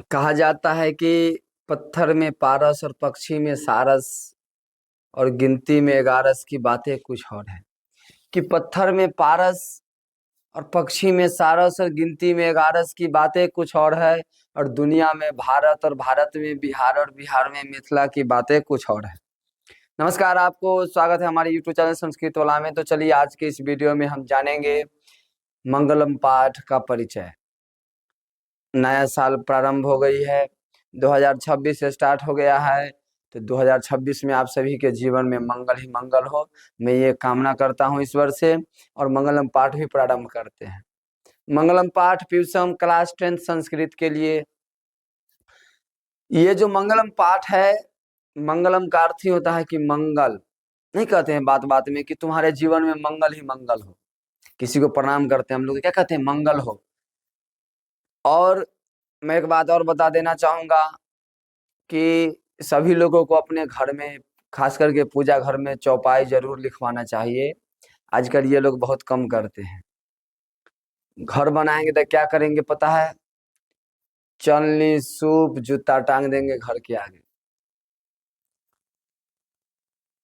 कहा जाता है कि पत्थर में पारस और पक्षी में सारस और गिनती में 11 की बातें कुछ और है। कि पत्थर में पारस और पक्षी में सारस और गिनती में 11 की बातें कुछ और है, और दुनिया में भारत और भारत में बिहार और बिहार में मिथिला की बातें कुछ और है। नमस्कार, आपको स्वागत है हमारे यूट्यूब चैनल संस्कृत वाला में। तो चलिए आज के इस वीडियो में हम जानेंगे मंगलम पाठ का परिचय। नया साल प्रारंभ हो गई है, 2026 से स्टार्ट हो गया है। तो 2026 में आप सभी के जीवन में मंगल ही मंगल हो, मैं ये कामना करता हूँ ईश्वर से। और मंगलम पाठ भी प्रारंभ करते हैं। मंगलम पाठ प्यूसम क्लास 10 संस्कृत के लिए ये जो मंगलम पाठ है, मंगलम का अर्थ ही होता है कि मंगल। नहीं कहते हैं बात बात में कि तुम्हारे जीवन में मंगल ही मंगल हो। किसी को प्रणाम करते हैं हम लोग, क्या कहते हैं? मंगल हो। और मैं एक बात और बता देना चाहूंगा कि सभी लोगों को अपने घर में, खास करके पूजा घर में, चौपाई जरूर लिखवाना चाहिए। आजकल ये लोग बहुत कम करते हैं। घर बनाएंगे तो क्या करेंगे पता है? चलनी सूप जूता टांग देंगे घर के आगे।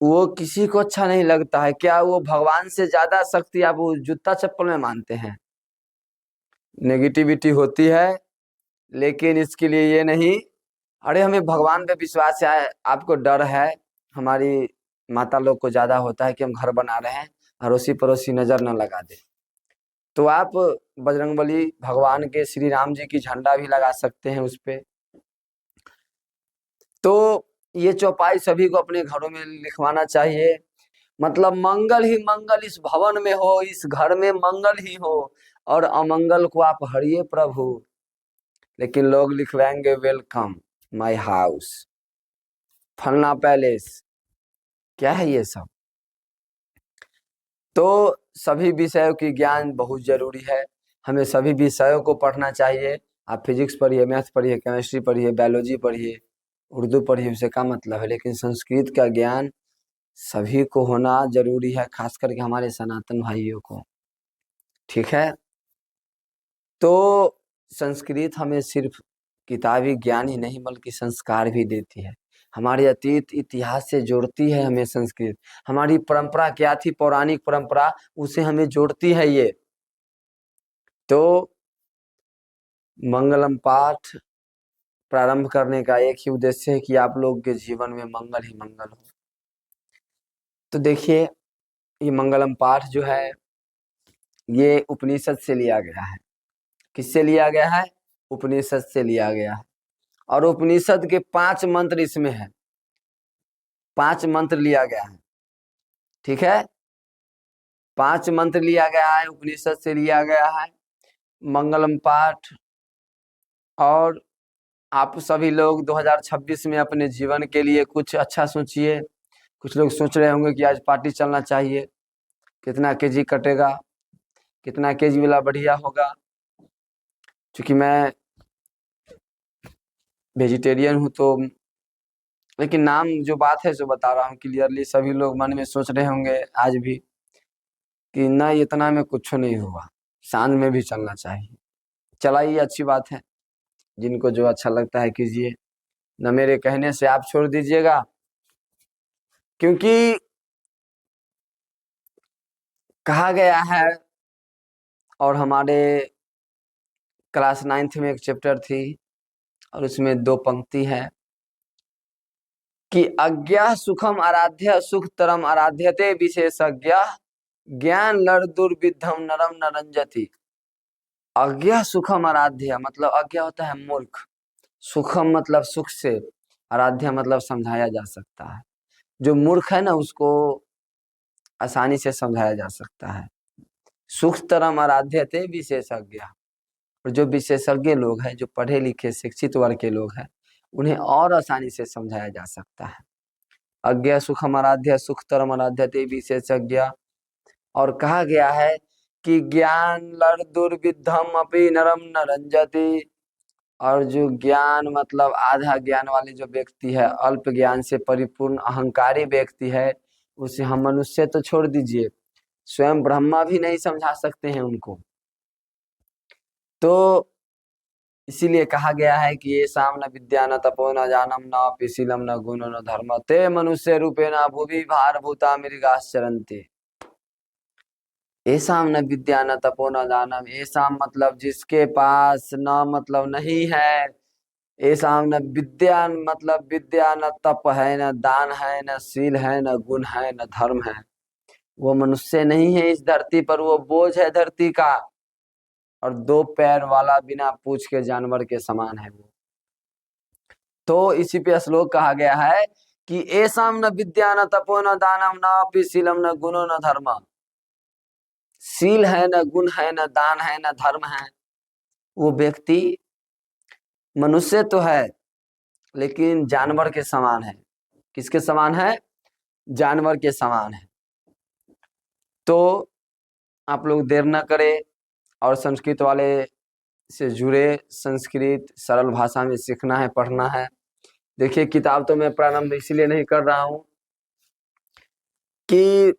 वो किसी को अच्छा नहीं लगता है। क्या वो भगवान से ज्यादा शक्ति आप वो जूता चप्पल में मानते हैं? नेगेटिविटी होती है, लेकिन इसके लिए ये नहीं। अरे हमें भगवान पे विश्वास है, आपको डर है। हमारी माता लोग को ज्यादा होता है कि हम घर बना रहे हैं, अड़ोसी पड़ोसी नजर न लगा दे। तो आप बजरंगबली भगवान के, श्री राम जी की झंडा भी लगा सकते हैं उस पे। तो ये चौपाई सभी को अपने घरों में लिखवाना चाहिए। मतलब मंगल ही मंगल इस भवन में हो, इस घर में मंगल ही हो, और अमंगल को आप हरिए प्रभु। लेकिन लोग लिखवाएंगे वेलकम माय हाउस, फलना पैलेस। क्या है ये सब? तो सभी विषयों की ज्ञान बहुत जरूरी है। हमें सभी विषयों को पढ़ना चाहिए। आप फिजिक्स पढ़िए, मैथ पढ़िए, केमिस्ट्री पढ़िए, बायोलॉजी पढ़िए, उर्दू पढ़िए, उससे क्या मतलब है। लेकिन संस्कृत का ज्ञान सभी को होना जरूरी है, खास करके हमारे सनातन भाइयों को। ठीक है? तो संस्कृत हमें सिर्फ किताबी ज्ञान ही नहीं बल्कि संस्कार भी देती है। हमारे अतीत इतिहास से जोड़ती है हमें संस्कृत। हमारी परंपरा क्या थी, पौराणिक परंपरा, उसे हमें जोड़ती है ये। तो मंगलम पाठ प्रारंभ करने का एक ही उद्देश्य है कि आप लोग के जीवन में मंगल ही मंगल हो। तो देखिए, ये मंगलम पाठ जो है ये उपनिषद से लिया गया है। किससे लिया गया है? उपनिषद से लिया गया है। और उपनिषद के 5 मंत्र इसमें है। 5 मंत्र लिया गया है। ठीक है? 5 मंत्र लिया गया है, उपनिषद से लिया गया है मंगलम पाठ। और आप सभी लोग 2026 में अपने जीवन के लिए कुछ अच्छा सोचिए। कुछ लोग सोच रहे होंगे कि आज पार्टी चलना चाहिए, कितना केजी कटेगा, कितना केजी वाला बढ़िया होगा। क्योंकि मैं वेजिटेरियन हूँ, तो लेकिन नाम जो बात है सो बता रहा हूँ क्लियरली। सभी लोग मन में सोच रहे होंगे आज भी कि ना, इतना में कुछ नहीं हुआ, शान में भी चलना चाहिए। चलाइए, अच्छी बात है। जिनको जो अच्छा लगता है कीजिए, न मेरे कहने से आप छोड़ दीजिएगा। क्योंकि कहा गया है, और हमारे क्लास 9th में एक चैप्टर थी और उसमें 2 पंक्ति है कि अज्ञा सुखम आराध्य सुख तरम आराध्यते विशेषज्ञ ज्ञान लड़ दुर्विद्धम नरम नरंजति। अज्ञा सुखम आराध्य मतलब अज्ञा होता है मूर्ख, सुखम मतलब सुख से, आराध्य मतलब समझाया जा सकता है। जो मूर्ख है ना, उसको आसानी से समझाया जा सकता है। सुख तरम आराध्यते विशेषज्ञ। और जो विशेषज्ञ लोग हैं, जो पढ़े लिखे शिक्षित वर्ग के लोग हैं, उन्हें और आसानी से समझाया जा सकता है। अज्ञा सुखम आराध्य सुख तरम आराध्यते विशेषज्ञ। और कहा गया है कि ज्ञान लड़ दुर्विद्धम अपि नरम न रंजति। और जो ज्ञान मतलब आधा ज्ञान वाले जो व्यक्ति है, अल्प ज्ञान से परिपूर्ण अहंकारी व्यक्ति है, उसे हम मनुष्य तो छोड़ दीजिए, स्वयं ब्रह्मा भी नहीं समझा सकते हैं उनको। तो इसीलिए कहा गया है कि ये शाम न विद्या न तपो न जानम न अपि शीलम न गुण न धर्म ते मनुष्य रूपे न भुवि भार भूता मृगाश्चरन्ते। ऐसा न विद्या न तपो न दानम, ऐसा मतलब जिसके पास न मतलब नहीं है, ऐसा न विद्या मतलब विद्या न तप है न दान है न शील है न गुण है न धर्म है, वो मनुष्य नहीं है इस धरती पर, वो बोझ है धरती का, और दो पैर वाला बिना पूंछ के जानवर के समान है वो। तो इसी पे श्लोक कहा गया है कि ऐसा न विद्या न तपो न दानम न अपि शीलम न गुणो न धर्म। शील है न गुण है न दान है न धर्म है, वो व्यक्ति मनुष्य तो है लेकिन जानवर के समान है। किसके समान है? जानवर के समान है। तो आप लोग देर न करें और संस्कृत वाले से जुड़े, संस्कृत सरल भाषा में सीखना है, पढ़ना है। देखिए किताब तो मैं प्रारंभ इसलिए नहीं कर रहा हूँ कि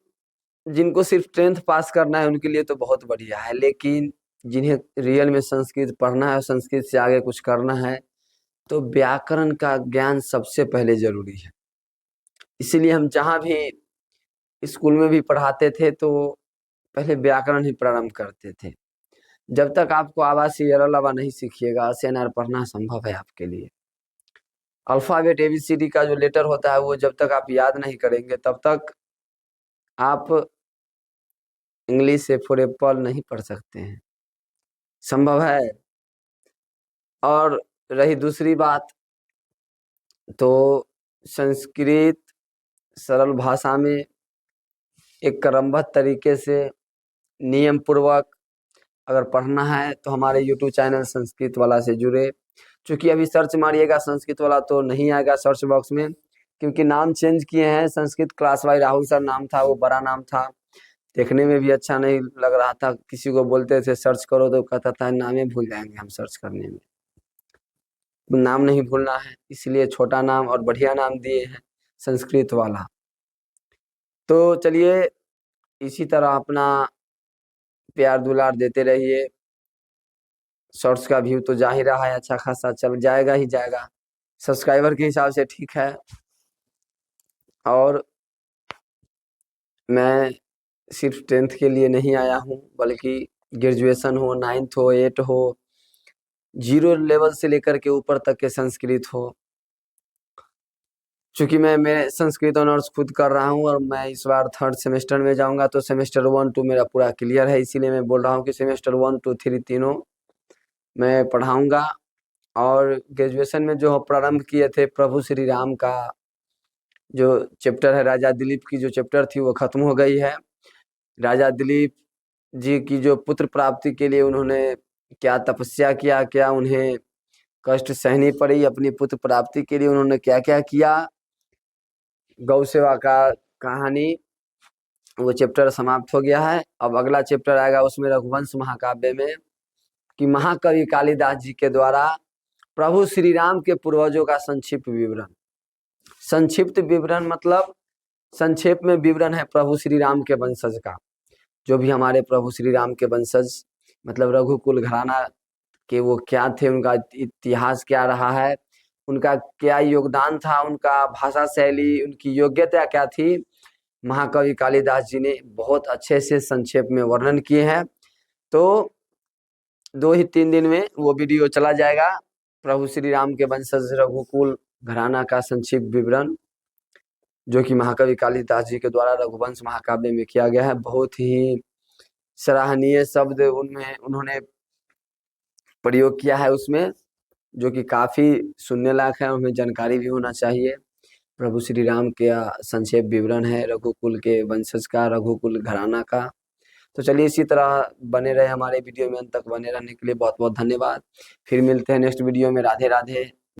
जिनको सिर्फ 10th पास करना है उनके लिए तो बहुत बढ़िया है, लेकिन जिन्हें रियल में संस्कृत पढ़ना है और संस्कृत से आगे कुछ करना है तो व्याकरण का ज्ञान सबसे पहले जरूरी है। इसीलिए हम जहाँ भी स्कूल में भी पढ़ाते थे तो पहले व्याकरण ही प्रारंभ करते थे। जब तक आपको आवासीय अरलवा नहीं सीखिएगा अशनार पढ़ना संभव है आपके लिए। अल्फाबेट एबीसीडी का जो लेटर होता है वो जब तक आप याद नहीं करेंगे तब तक आप इंग्लिश से फॉर एप्पल नहीं पढ़ सकते हैं, संभव है। और रही दूसरी बात, तो संस्कृत सरल भाषा में एक क्रमबद्ध तरीके से नियम पूर्वक अगर पढ़ना है तो हमारे YouTube चैनल संस्कृत वाला से जुड़े। क्योंकि अभी सर्च मारिएगा संस्कृत वाला तो नहीं आएगा सर्च बॉक्स में, क्योंकि नाम चेंज किए हैं। संस्कृत क्लास वाई राहुल सर नाम था, वो बड़ा नाम था, देखने में भी अच्छा नहीं लग रहा था। किसी को बोलते थे सर्च करो तो कहता था नाम भूल जाएंगे हम सर्च करने में। नाम नहीं भूलना है, इसलिए छोटा नाम और बढ़िया नाम दिए हैं संस्कृत वाला। तो चलिए इसी तरह अपना प्यार दुलार देते रहिए। शॉर्ट्स का व्यू तो जा ही रहा है, अच्छा खासा चल जाएगा ही जाएगा, सब्सक्राइबर के हिसाब से ठीक है। और मैं सिर्फ 10th के लिए नहीं आया हूँ, बल्कि ग्रेजुएशन हो, 9th हो, 8 हो, 0 लेवल से लेकर के ऊपर तक के संस्कृत हो। चूंकि मैं मेरे संस्कृत ऑनर्स खुद कर रहा हूँ और मैं इस बार 3rd सेमेस्टर में जाऊंगा, तो सेमेस्टर 1 2 मेरा पूरा क्लियर है। इसीलिए मैं बोल रहा हूँ कि सेमेस्टर 1 2 3 तीनों मैं पढ़ाऊंगा। और ग्रेजुएशन में जो प्रारंभ किए थे प्रभु श्री राम का जो चैप्टर है, राजा दिलीप की जो चैप्टर थी वो खत्म हो गई है। राजा दिलीप जी की जो पुत्र प्राप्ति के लिए उन्होंने क्या तपस्या किया, क्या उन्हें कष्ट सहनी पड़ी अपनी पुत्र प्राप्ति के लिए, उन्होंने क्या क्या किया, गौ सेवा का कहानी, वो चैप्टर समाप्त हो गया है। अब अगला चैप्टर आएगा उसमें रघुवंश महाकाव्य में, कि महाकवि कालिदास जी के द्वारा प्रभु श्री राम के पूर्वजों का संक्षिप्त विवरण। संक्षिप्त विवरण मतलब संक्षेप में विवरण है प्रभु श्री राम के वंशज का। जो भी हमारे प्रभु श्री राम के वंशज मतलब रघुकुल घराना के वो क्या थे, उनका इतिहास क्या रहा है, उनका क्या योगदान था, उनका भाषा शैली, उनकी योग्यता क्या थी, महाकवि कालिदास जी ने बहुत अच्छे से संक्षेप में वर्णन किए हैं। तो 2 ही 3 दिन में वो वीडियो चला जाएगा, प्रभु श्री राम के वंशज रघुकुल घराना का संक्षिप्त विवरण, जो कि महाकवि कालिदास जी के द्वारा रघुवंश महाकाव्य में किया गया है। बहुत ही सराहनीय शब्द उनमें उन्होंने प्रयोग किया है उसमें, जो कि काफी सुनने लायक है, उनमें जानकारी भी होना चाहिए। प्रभु श्री राम के संक्षेप विवरण है रघुकुल के वंशज का, रघुकुल घराना का। तो चलिए इसी तरह बने रहे हमारे वीडियो में, अंत तक बने रहने के लिए बहुत बहुत धन्यवाद। फिर मिलते हैं नेक्स्ट वीडियो में। राधे राधे।